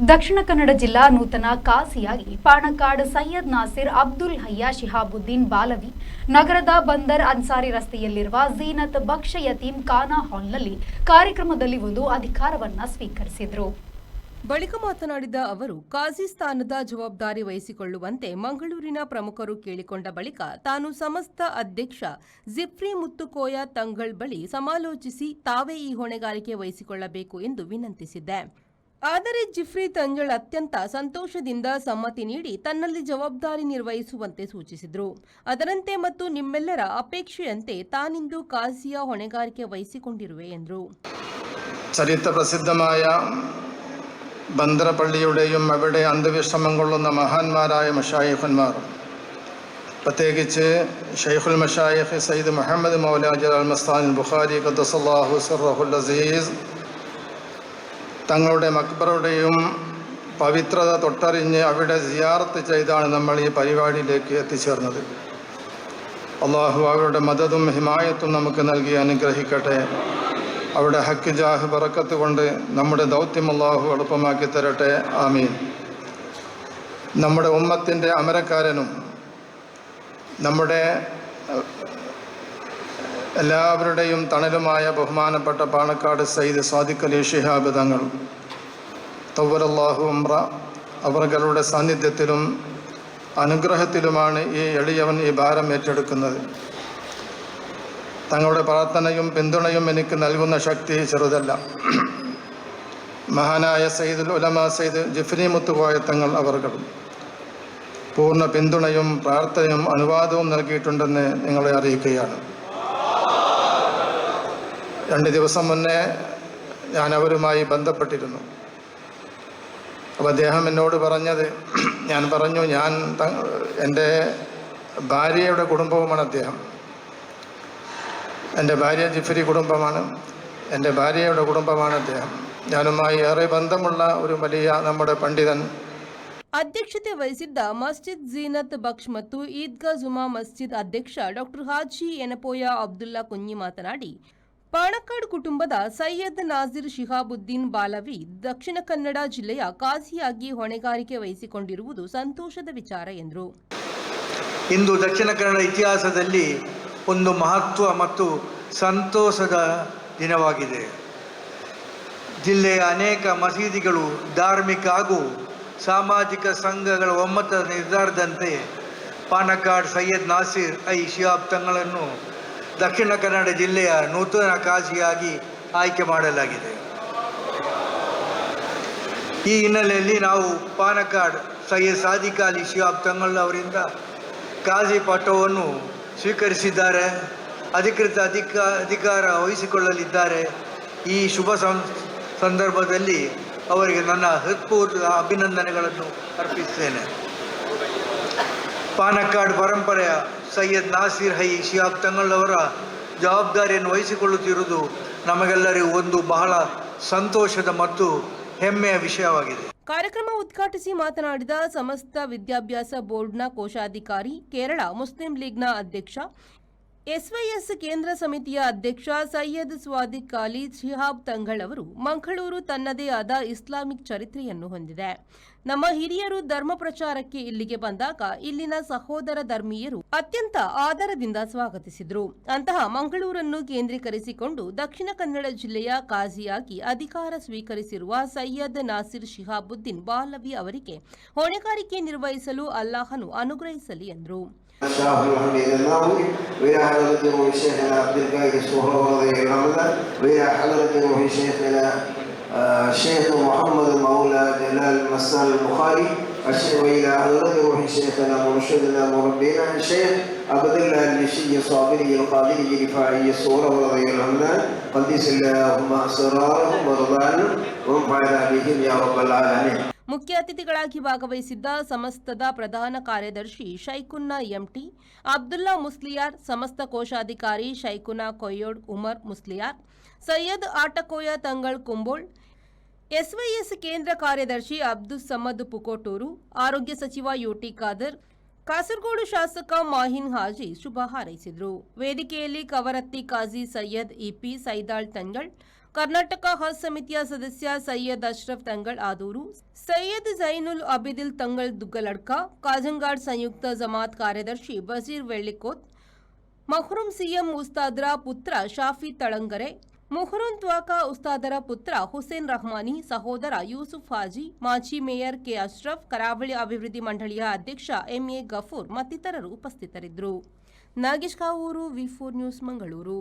ದಕ್ಷಿಣ ಕನ್ನಡ ಜಿಲ್ಲಾ ನೂತನ ಕಾಸಿಯಾಗಿ ಪಾಣಕ್ಕಾಡ್ ಸೈಯದ್ ನಾಸಿರ್ ಅಬ್ದುಲ್ ಹಯ್ಯ ಶಿಹಾಬುದ್ದೀನ್ ಬಾಲವಿ ನಗರದ ಬಂದರ್ ಅನ್ಸಾರಿ ರಸ್ತೆಯಲ್ಲಿರುವ ಝೀನತ್ ಬಕ್ಷ ಯತೀಮ್ ಖಾನಾ ಹಾಲ್ನಲ್ಲಿ ಕಾರ್ಯಕ್ರಮದಲ್ಲಿ ಒಂದು ಅಧಿಕಾರವನ್ನ ಸ್ವೀಕರಿಸಿದರು. ಬಳಿಕ ಮಾತನಾಡಿದ ಅವರು ಕಾಜಿ ಸ್ಥಾನದ ಜವಾಬ್ದಾರಿ ವಹಿಸಿಕೊಳ್ಳುವಂತೆ ಮಂಗಳೂರಿನ ಪ್ರಮುಖರು ಕೇಳಿಕೊಂಡ ಬಳಿಕ ತಾನು ಸಮಸ್ತ ಅಧ್ಯಕ್ಷ ಜಿಫ್ರಿ ಮುತ್ತುಕೋಯ ತಂಗಳ್ ಬಳಿ ಸಮಾಲೋಚಿಸಿ ತಾವೇ ಈ ಹೊಣೆಗಾರಿಕೆ ವಹಿಸಿಕೊಳ್ಳಬೇಕು ಎಂದು ವಿನಂತಿಸಿದ್ದೆ. ಆದರೆ ಜಿಫ್ರಿ ತಂಗಳ್ ಅತ್ಯಂತ ಸಂತೋಷದಿಂದ ಸಮ್ಮತಿ ನೀಡಿ ತನ್ನಲ್ಲಿ ಜವಾಬ್ದಾರಿ ನಿರ್ವಹಿಸುವಂತೆ ಸೂಚಿಸಿದರು. ಅದರಂತೆ ಮತ್ತು ನಿಮ್ಮೆಲ್ಲರ ಅಪೇಕ್ಷೆಯಂತೆ ತಾನಿಂದು ಕಾಜಿಯ ಹೊಣೆಗಾರಿಕೆ ವಹಿಸಿಕೊಂಡಿರುವೆ ಎಂದರು. ചരിത്ര പ്രസിദ്ധമായ ബന്ദർ പള്ളിയുടെയും അവിടെ അന്ത്യവിശ്രമം കൊള്ളുന്ന മഹാന്മാരായ മശായിഖന്മാർ, പ്രത്യേകിച്ച് ഷെയ്ഖുൽ മശായിഖ് സയ്യിദ് മുഹമ്മദ് മൗല ജലാൽ മസ്താൻ ബുഖാരി ഖദ്ദസല്ലാഹു സിർറഹുൽ അസീസ് തങ്ങളുടെ മക്ബറുടെയും പവിത്രത തൊട്ടറിഞ്ഞ് അവിടെ സിയാറത്ത് ചെയ്താണ് നമ്മൾ ഈ പരിപാടിയിലേക്ക് എത്തിച്ചേർന്നത്. അള്ളാഹു അവരുടെ മദതും ഹിമായത്തും നമുക്ക് നൽകി അനുഗ്രഹിക്കട്ടെ. അവിടെ ഹക്ക് ജാഹ് ബറക്കത്ത് കൊണ്ട് നമ്മുടെ ദൗത്യം അള്ളാഹു എളുപ്പമാക്കി തരട്ടെ. ആമീൻ. നമ്മുടെ ഉമ്മത്തിൻ്റെ അമരക്കാരനും നമ്മുടെ എല്ലാവരുടെയും തണലുമായ ബഹുമാനപ്പെട്ട പാണക്കാട് സയ്യിദ് സാദിഖ് അലി ശിഹാബ് തങ്ങൾ തവ്വലല്ലാഹു ഉംറ അവരുടെ സാന്നിധ്യത്തിലും അനുഗ്രഹത്തിലുമാണ് ഈ എളിയവൻ ഈ ഭാരം ഏറ്റെടുക്കുന്നത്. തങ്ങളുടെ പ്രാർത്ഥനയും പിന്തുണയും എനിക്ക് നൽകുന്ന ശക്തി ചെറുതല്ല. മഹാനായ സയ്യിദുൽ ഉലമ സയ്യിദ് ജിഫ്രി മുത്തുകോയ തങ്ങൾ അവർകളും പൂർണ്ണ പിന്തുണയും പ്രാർത്ഥനയും അനുവാദവും നൽകിയിട്ടുണ്ടെന്ന് നിങ്ങളെ അറിയിക്കുകയാണ്. 2 ദിവസം മുന്നേ ഞാൻ അവരുമായി ബന്ധപ്പെട്ടിരുന്നു. അപ്പോൾ അദ്ദേഹം എന്നോട് പറഞ്ഞത്, ഞാൻ പറഞ്ഞു, എൻ്റെ ഭാര്യയുടെ കുടുംബവുമാണ് അദ്ദേഹം. എൻ്റെ ഭാര്യ ജിഫ്രി കുടുംബമാണ്, എൻ്റെ ഭാര്യയുടെ കുടുംബമാണ് അദ്ദേഹം. ഞാനുമായി ഏറെ ബന്ധമുള്ള ഒരു വലിയ നമ്മുടെ പണ്ഡിതൻ. ಅಧ್ಯಕ್ಷತೆ ವಹಿಸಿದ್ದ ಮಸ್ಜಿದ್ ಝೀನತ್ ಬಕ್ಷ್ ಮತ್ತು ಈದ್ಗಾ ಜುಮಾ ಮಸ್ಜಿದ್ ಅಧ್ಯಕ್ಷ ಡಾಕ್ಟರ್ ಹಾಜಿ ಎನಪೋಯ ಅಬ್ದುಲ್ಲಾ ಕುಂಜಿ ಮಾತನಾಡಿ, ಪಾಣಕ್ಕಾಡ್ ಕುಟುಂಬದ ಸೈಯದ್ ನಾಸಿರ್ ಶಿಹಾಬುದ್ದೀನ್ ಬಾಲವಿ ದಕ್ಷಿಣ ಕನ್ನಡ ಜಿಲ್ಲೆಯ ಕಾಜಿಯಾಗಿ ಹೊಣೆಗಾರಿಕೆ ವಹಿಸಿಕೊಂಡಿರುವುದು ಸಂತೋಷದ ವಿಚಾರ ಎಂದರು. ಇಂದು ದಕ್ಷಿಣ ಕನ್ನಡ ಇತಿಹಾಸದಲ್ಲಿ ಒಂದು ಮಹತ್ವ ಮತ್ತು ಸಂತೋಷದ ದಿನವಾಗಿದೆ. ಜಿಲ್ಲೆಯ ಅನೇಕ ಮಸೀದಿಗಳು, ಧಾರ್ಮಿಕ ಹಾಗೂ ಸಾಮಾಜಿಕ ಸಂಘಗಳ ಒಮ್ಮತದ ನಿರ್ಧಾರದಂತೆ ಪಾಣಕ್ಕಾಡ್ ಸೈಯದ್ ನಾಸಿರ್ ಐ ಶಿಹಾಬ್ ತಂಗಳನ್ನು ದಕ್ಷಿಣ ಕನ್ನಡ ಜಿಲ್ಲೆಯ ನೂತನ ಕಾಜಿಯಾಗಿ ಆಯ್ಕೆ ಮಾಡಲಾಗಿದೆ. ಈ ಹಿನ್ನೆಲೆಯಲ್ಲಿ ನಾವು ಪಾಣಕ್ಕಾಡ್ ಸೈಯದ್ ಸಾದಿಕ್ ಅಲಿ ಶಿಹಾಬ್ ತಂಗಳ್ ಅವರಿಂದ ಕಾಜಿ ಪಟ್ಟವನ್ನು ಸ್ವೀಕರಿಸಿದ್ದಾರೆ. ಅಧಿಕೃತ ಅಧಿಕಾರ ವಹಿಸಿಕೊಳ್ಳಲಿದ್ದಾರೆ. ಈ ಶುಭ ಸಂದರ್ಭದಲ್ಲಿ ಅವರಿಗೆ ನನ್ನ ಹೃತ್ಪೂರ್ವಕ ಅಭಿನಂದನೆಗಳನ್ನು ಅರ್ಪಿಸುತ್ತೇನೆ. ಪಾಣಕ್ಕಾಡ್ ಪರಂಪರೆಯ ಸೈಯದ್ ನಾಸಿರ್ ಹೈ ಶಿಹಾಬ್ ತಂಗಳ್ ಅವರ ಜವಾಬ್ದಾರಿಯನ್ನು ವಹಿಸಿಕೊಳ್ಳುತ್ತಿರುವುದು ನಮಗೆಲ್ಲರಿಗೂ ಒಂದು ಬಹಳ ಸಂತೋಷದ ಮತ್ತು ಹೆಮ್ಮೆಯ ವಿಷಯವಾಗಿದೆ. ಕಾರ್ಯಕ್ರಮ ಉದ್ಘಾಟಿಸಿ ಮಾತನಾಡಿದ ಸಮಸ್ತ ವಿದ್ಯಾಭ್ಯಾಸ ಬೋರ್ಡ್ನ ಕೋಶಾಧಿಕಾರಿ, ಕೇರಳ ಮುಸ್ಲಿಂ ಲೀಗ್ನ ಅಧ್ಯಕ್ಷ, ಎಸ್ವೈಎಸ್ ಕೇಂದ್ರ ಸಮಿತಿಯ ಅಧ್ಯಕ್ಷ ಸೈಯದ್ ಸ್ವಾದಿಕ್ ಅಲಿ ಶಿಹಾಬ್ ತಂಗಳ್ ಅವರು, ಮಂಗಳೂರು ತನ್ನದೇ ಆದ ಇಸ್ಲಾಮಿಕ್ ಚರಿತ್ರೆಯನ್ನು ಹೊಂದಿದೆ. ನಮ್ಮ ಹಿರಿಯರು ಧರ್ಮ ಪ್ರಚಾರಕ್ಕೆ ಇಲ್ಲಿಗೆ ಬಂದಾಗ ಇಲ್ಲಿನ ಸಹೋದರ ಧರ್ಮೀಯರು ಅತ್ಯಂತ ಆದರದಿಂದ ಸ್ವಾಗತಿಸಿದರು. ಅಂತಹ ಮಂಗಳೂರನ್ನು ಕೇಂದ್ರೀಕರಿಸಿಕೊಂಡು ದಕ್ಷಿಣ ಕನ್ನಡ ಜಿಲ್ಲೆಯ ಕಾಜಿಯಾಗಿ ಅಧಿಕಾರ ಸ್ವೀಕರಿಸಿರುವ ಸೈಯದ್ ನಾಸಿರ್ ಶಿಹಾಬುದ್ದೀನ್ ಬಾಲವಿ ಅವರಿಗೆ ಹೊಣೆಗಾರಿಕೆ ನಿರ್ವಹಿಸಲು ಅಲ್ಲಾಹನು ಅನುಗ್ರಹಿಸಲಿ ಎಂದರು. الشيخ محمد مولى جلال مسال البخاري وإلى حضرة روح شيخنا مرشدنا مربينا الشيخ عبد الله النشي الصابري القادري رفاعي الصورة ورضي الرحمن قدس اللهم أسرارهم ورضانا وانفعنا بهم يا رب العالمين. ಮುಖ್ಯ ಅತಿಥಿಗಳಾಗಿ ಭಾಗವಹಿಸಿದ್ದ ಸಮಸ್ತದ ಪ್ರಧಾನ ಕಾರ್ಯದರ್ಶಿ ಶೈಖುನ್ನಾ ಎಂಟಿ, ಅಬ್ದುಲ್ಲಾ ಮುಸ್ಲಿಯಾರ್, ಸಮಸ್ತ ಕೋಶಾಧಿಕಾರಿ ಶೈಖುನಾ ಕೊಯ್ಯೋಡ್ ಉಮರ್ ಮುಸ್ಲಿಯಾರ್, ಸೈಯದ್ ಆಟಕೋಯ ತಂಗಳ್ ಕುಂಬೋಳ್, ಎಸ್ವೈಎಸ್ ಕೇಂದ್ರ ಕಾರ್ಯದರ್ಶಿ ಅಬ್ದುಸ್ ಸಮದ್ ಪುಕೋಟೂರು, ಆರೋಗ್ಯ ಸಚಿವ ಯುಟಿ ಖಾದರ್, ಕಾಸರಗೋಡು ಶಾಸಕ ಮಾಹಿನ್ ಹಾಜಿ ಶುಭ ಹಾರೈಸಿದರು. ವೇದಿಕೆಯಲ್ಲಿ ಕವರತ್ತಿ ಕಾಜಿ ಸೈಯದ್ ಇಪಿ ಸೈದಾಳ್ ತಂಗಳ್, ಕರ್ನಾಟಕ ಹಜ್ ಸಮಿತಿಯ ಸದಸ್ಯ ಸೈಯದ್ ಅಶ್ರಫ್ ತಂಗಳ್ ಆದೂರು, ಸೈಯದ್ ಜೈನುಲ್ ಅಬಿದಿಲ್ ತಂಗಳ್ ದುಗ್ಗಲಡ್ಕ, ಕಾಜಂಗಾಡ್ ಸಂಯುಕ್ತ ಜಮಾತ್ ಕಾರ್ಯದರ್ಶಿ ಬಜೀರ್ ವೆಳ್ಳಿಕೋತ್, ಮಖ್ರೂಮ್ ಸಿಎಂ ಉಸ್ತಾದರ ಪುತ್ರ ಶಾಫಿ ತಳಂಗರೆ, ಮುಹರುನ್ ತ್ವಾಕ ಉಸ್ತಾದರ ಪುತ್ರ ಹುಸೇನ್ ರಹಮಾನಿ, ಸಹೋದರ ಯೂಸುಫ್ ಹಾಜಿ, ಮಾಜಿ ಮೇಯರ್ ಕೆ ಅಶ್ರಫ್, ಕರಾವಳಿ ಅಭಿವೃದ್ಧಿ ಮಂಡಳಿಯ ಅಧ್ಯಕ್ಷ ಎಂಎ ಗಫೂರ್ ಮತ್ತಿತರರು ಉಪಸ್ಥಿತರಿದ್ದರು. ನಾಗೇಶ್ ಕಾವೂರು, ವಿ4 ನ್ಯೂಸ್, ಮಂಗಳೂರು.